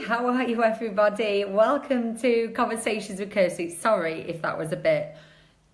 how are you everybody? Welcome to Conversations with Kirsty. Sorry if that was a bit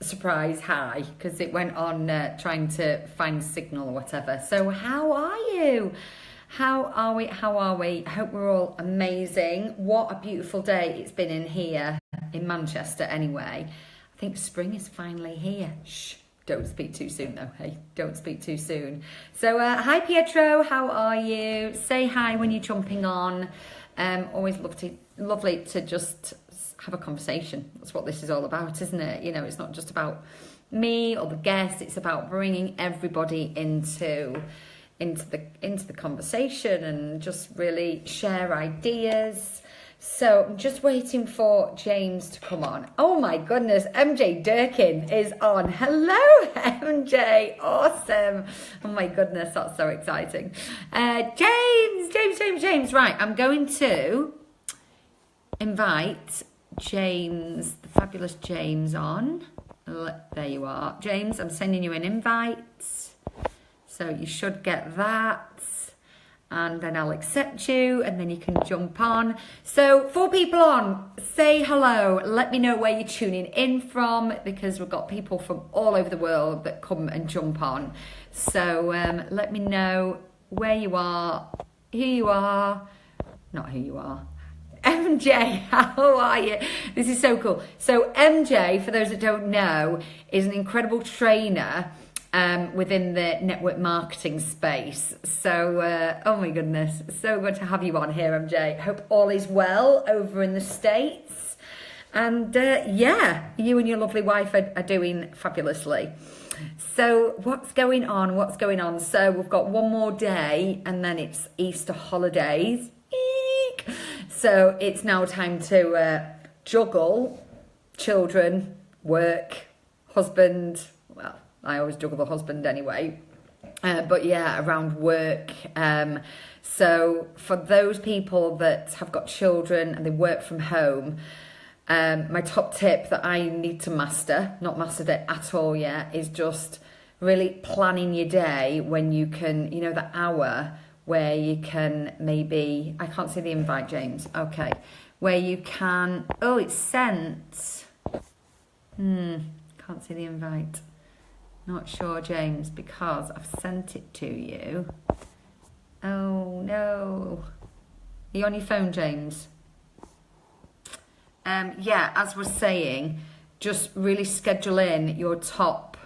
surprise high because it went on trying to find signal or whatever. So how are you? How are we? I hope we're all amazing. What a beautiful day it's been in here in Manchester anyway. I think spring is finally here. Shh. Don't speak too soon though, hey? Don't speak too soon. So, hi Pietro, how are you? Say hi when you're jumping on. Always lovely to just have a conversation. That's what this is all about, isn't it? You know, it's not just about me or the guests. It's about bringing everybody into the conversation and just really share ideas. So I'm just waiting for James to come on. Oh my goodness, MJ Durkin is on. Hello, MJ. Awesome. Oh my goodness, that's so exciting. James. Right, I'm going to invite James, the fabulous James on. There you are. James, I'm sending you an invite. So you should get that. And then I'll accept you and then you can jump on. So 4 people on, say hello. Let me know where you're tuning in from because we've got people from all over the world that come and jump on. So let me know where you are, who you are, not who you are. MJ, how are you? This is so cool. So MJ, for those that don't know, is an incredible trainer within the network marketing space. So, oh my goodness, so good to have you on here, MJ. Hope all is well over in the States. And yeah, you and your lovely wife are doing fabulously. So what's going on? So we've got one more day and then it's Easter holidays. Eek! So it's now time to juggle children, work, husband, well, I always juggle the husband anyway, but yeah, around work. So for those people that have got children and they work from home, my top tip that I need to master, not mastered it at all yet, is just really planning your day when you can, you know, the hour where you can maybe, I can't see the invite, James, okay, where you can, oh, it's sent. Can't see the invite. Not sure, James, because I've sent it to you. Oh, no. Are you on your phone, James? Yeah, as we're saying, just really schedule in your top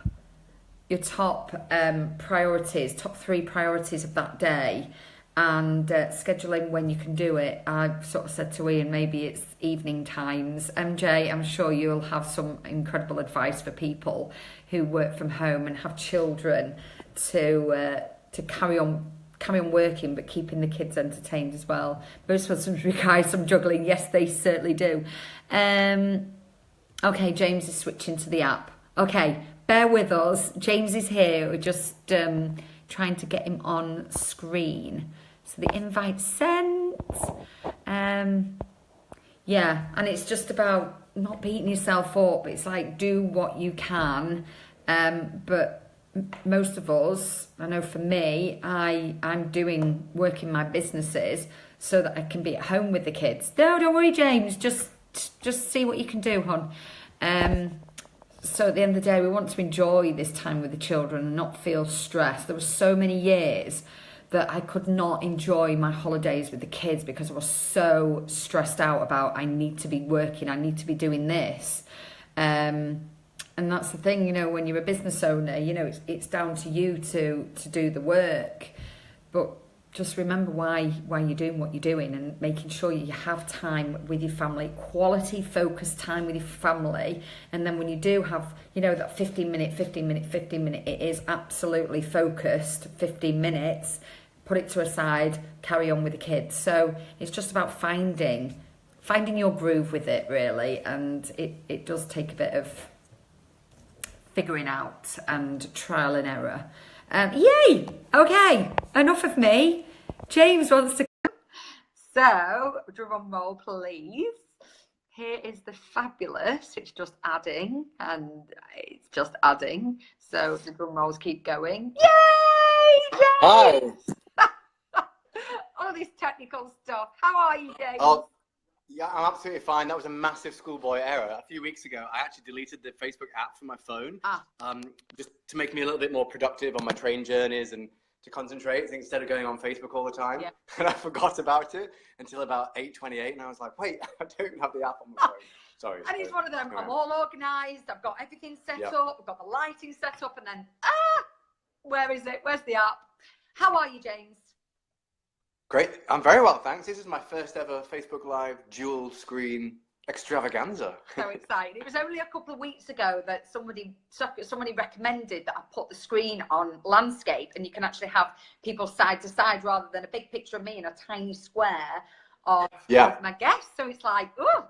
priorities, top 3 priorities of that day, and schedule in when you can do it. I've sort of said to Ian, maybe it's evening times. MJ, I'm sure you'll have some incredible advice for people who work from home and have children to carry on working but keeping the kids entertained as well. Most of us require some juggling. Yes, they certainly do. Okay, James is switching to the app. Okay, bear with us. James is here. We're just trying to get him on screen. So the invite's sent. Yeah, and it's just about not beating yourself up. It's like do what you can. But most of us, I know for me, I'm working my businesses so that I can be at home with the kids. No, don't worry, James. Just see what you can do, hon. So at the end of the day, we want to enjoy this time with the children and not feel stressed. There were so many years that I could not enjoy my holidays with the kids because I was so stressed out about I need to be working, I need to be doing this. And that's the thing, you know, when you're a business owner, you know, it's down to you to do the work. But just remember why you're doing what you're doing and making sure you have time with your family, quality focused time with your family. And then when you do have, you know, that 15 minute, it is absolutely focused 15 minutes, put it to a side, carry on with the kids. So it's just about finding your groove with it, really. And it does take a bit of figuring out and trial and error. Yay! Okay, enough of me. James wants to come. So, drum roll, please. Here is the fabulous. It's just adding, and it's just adding. So the drum rolls keep going. Yay! James! Hi. all this technical stuff. How are you, James? Oh, yeah, I'm absolutely fine. That was a massive schoolboy error. A few weeks ago, I actually deleted the Facebook app from my phone, just to make me a little bit more productive on my train journeys and to concentrate instead of going on Facebook all the time. Yeah. And I forgot about it until about 8:28, and I was like, wait, I don't have the app on my phone. Sorry. And it's one of them. I'm all organised. I've got everything set up. I've got the lighting set up, and then where is it? Where's the app? How are you, James? Great. I'm very well, thanks. This is my first ever Facebook Live dual screen extravaganza. So excited. It was only a couple of weeks ago that somebody recommended that I put the screen on landscape, and you can actually have people side to side rather than a big picture of me in a tiny square of my guests. So it's like, oh.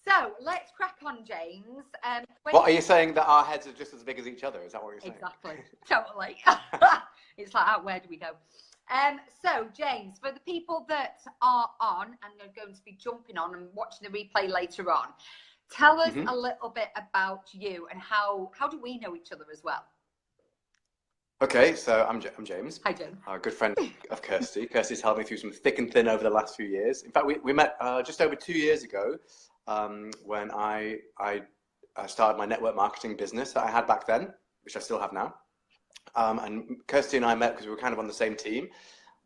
So let's crack on, James. What are you saying, that our heads are just as big as each other? Is that what you're saying? Exactly. Totally. It's like, where do we go? So, James, for the people that are on and are going to be jumping on and watching the replay later on, tell us a little bit about you and how do we know each other as well? Okay, so I'm James. Hi, James. A good friend of Kirsty. Kirsty's helped me through some thick and thin over the last few years. In fact, we met just over 2 years ago when I started my network marketing business that I had back then, which I still have now. And Kirsty and I met because we were kind of on the same team,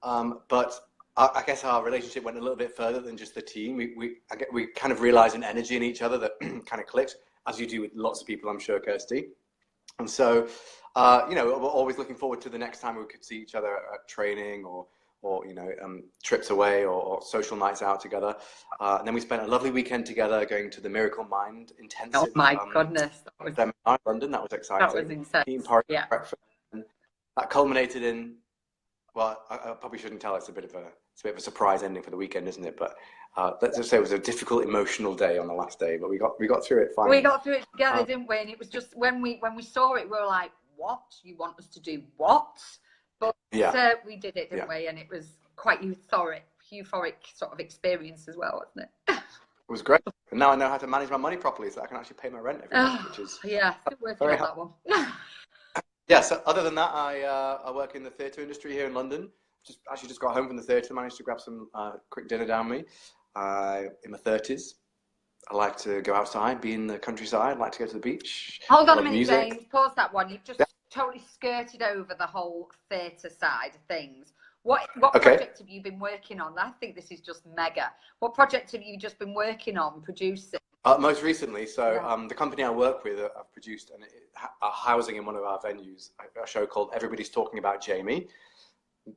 but I guess our relationship went a little bit further than just the team. We kind of realized an energy in each other that kind of clicked, as you do with lots of people, I'm sure, Kirsty. And so, you know, we're always looking forward to the next time we could see each other at training or you know, trips away or social nights out together. And then we spent a lovely weekend together going to the Miracle Mind Intensive. Oh my goodness. Seminar in London. That was exciting. That was insane. Team party breakfast. And that culminated in, well, I probably shouldn't tell. It's a bit of a surprise ending for the weekend, isn't it? But let's just say it was a difficult, emotional day on the last day, but we got through it finally. We got through it together, didn't we? And it was just when we saw it, we were like, "What? You want us to do what?" But we did it, didn't we? And it was quite euphoric sort of experience as well, wasn't it? It was great. And now I know how to manage my money properly, so I can actually pay my rent every month, which is still working on that one. Yeah, so other than that, I work in the theatre industry here in London. Just got home from the theatre, managed to grab some quick dinner down me. In my 30s. I like to go outside, be in the countryside, I like to go to the beach. Hold on a minute, James, pause that one. You've just totally skirted over the whole theatre side of things. What project have you been working on? I think this is just mega. What project have you just been working on, producing? Most recently, the company I work with, I've produced a housing in one of our venues, a show called Everybody's Talking About Jamie.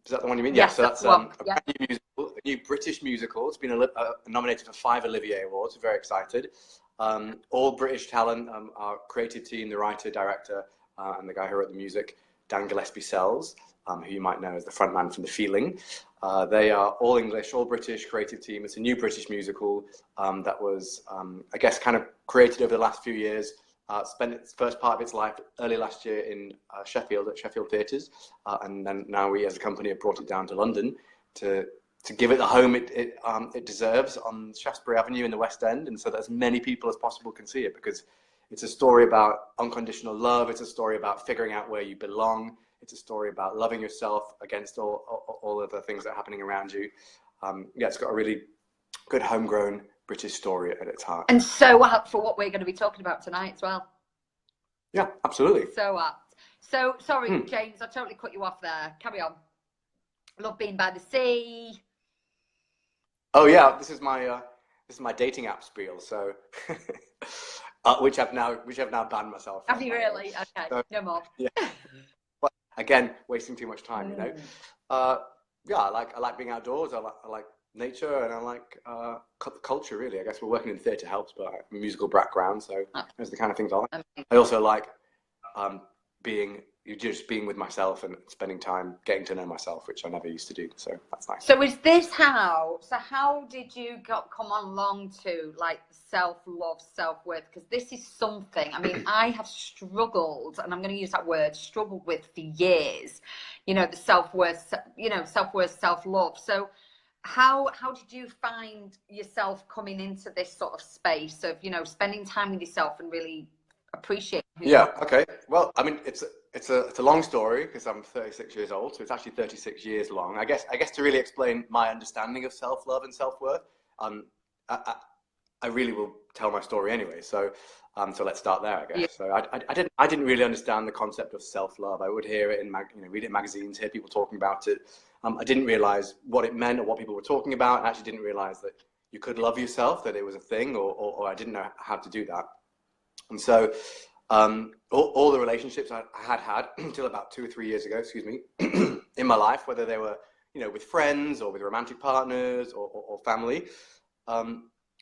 Is that the one you mean? Yes, so that's a brand new musical, a new British musical. It's been nominated for 5 Olivier Awards. We're very excited. All British talent, our creative team, the writer, director, and the guy who wrote the music, Dan Gillespie-Sells, who you might know as the front man from The Feeling. They are all English, all British creative team. It's a new British musical that was, I guess, kind of created over the last few years. Spent its first part of its life early last year in Sheffield at Sheffield Theatres, and then now we as a company have brought it down to London to give it the home it deserves on Shaftesbury Avenue in the West End, and so that as many people as possible can see it, because it's a story about unconditional love. It's a story about figuring out where you belong. It's a story about loving yourself against all of the things that are happening around you. It's got a really good homegrown British story at its heart. And so apt for what we're going to be talking about tonight as well. Yeah, absolutely. So apt. So, sorry, James, I totally cut you off there. Carry on. Love being by the sea. Oh yeah, this is my dating app spiel. So, which I've now banned myself from. Have you really? Okay, so, no more. Yeah. But again, wasting too much time, you know. I like being outdoors. I like nature, and I like culture, really. I guess we're working in theatre helps, but I have a musical background, so those are the kind of things I like. I also like being with myself and spending time getting to know myself, which I never used to do, so that's nice. So how did you come along to like self-love, self-worth? Because this is something, I mean, I have struggled, and I'm going to use that word, struggled with for years, you know, the self-worth, self-love. So how did you find yourself coming into this sort of space of, you know, spending time with yourself and really appreciating who you are? Okay. Well, I mean, it's it's a long story because I'm 36 years old, so it's actually 36 years long. I guess to really explain my understanding of self-love and self-worth, um, I, I really will tell my story anyway. So so let's start there, I Yeah. guess. So I didn't really understand the concept of self-love. I would hear it in read it in magazines, hear people talking about it. I didn't realize what it meant or what people were talking about. I actually didn't realize that you could love yourself, that it was a thing, or I didn't know how to do that. And so all the relationships I had until about 2 or 3 years ago, excuse me, in my life, whether they were, with friends or with romantic partners or family,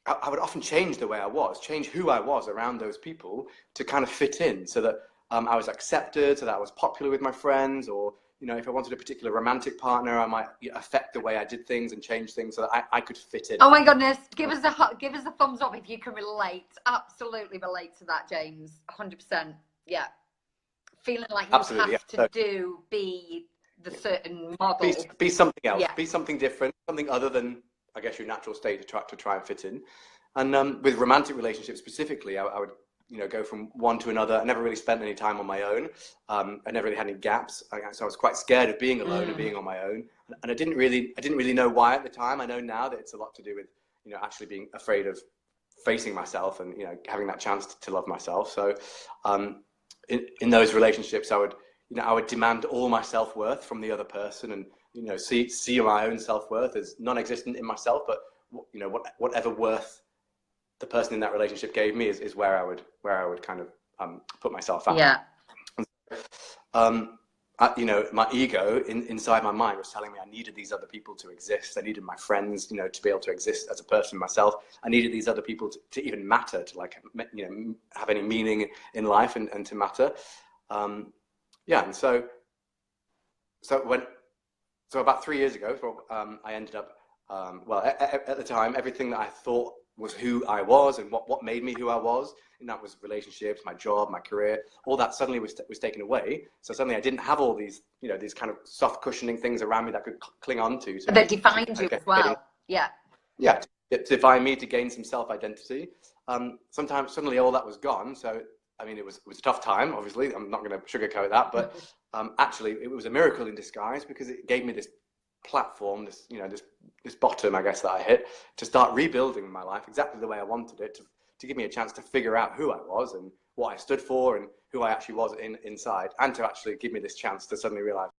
I would often change the way I was, change who I was around those people to kind of fit in, so that I was accepted, so that I was popular with my friends, or if I wanted a particular romantic partner, I might affect the way I did things and change things so that I could fit in. Oh my goodness! Give us a thumbs up if you can relate. Absolutely relate to that, James. 100%. Yeah, feeling like you Absolutely, have to be the certain model. Be something else. Yeah. Be something different, something other than, I guess, your natural state to try and fit in. And with romantic relationships specifically, I would go from one to another. I never really spent any time on my own. I never really had any gaps, so I was quite scared of being alone and being on my own. And I didn't really know why at the time. I know now that it's a lot to do with actually being afraid of facing myself and having that chance to love myself. So in those relationships, I would demand all my self-worth from the other person, and see my own self-worth as non-existent in myself, but whatever worth the person in that relationship gave me is where I would kind of put myself at. Yeah. My ego inside my mind was telling me I needed these other people to exist. I needed my friends, to be able to exist as a person myself. I needed these other people to even matter, to have any meaning in life and to matter. And so about 3 years ago, I ended up, at the time, everything that I thought was who I was and what made me who I was, and that was relationships, my job, my career, all that suddenly was taken away. So suddenly I didn't have all these, these kind of soft cushioning things around me that I could cling on to. That defined you as well. Yeah. Yeah, to define me, to gain some self-identity. Sometimes suddenly all that was gone. So, I mean, it was a tough time, obviously. I'm not going to sugarcoat that, but actually it was a miracle in disguise, because it gave me this platform, this bottom, I guess, that I hit, to start rebuilding my life exactly the way I wanted it, to give me a chance to figure out who I was and what I stood for and who I actually was inside, and to actually give me this chance to suddenly realize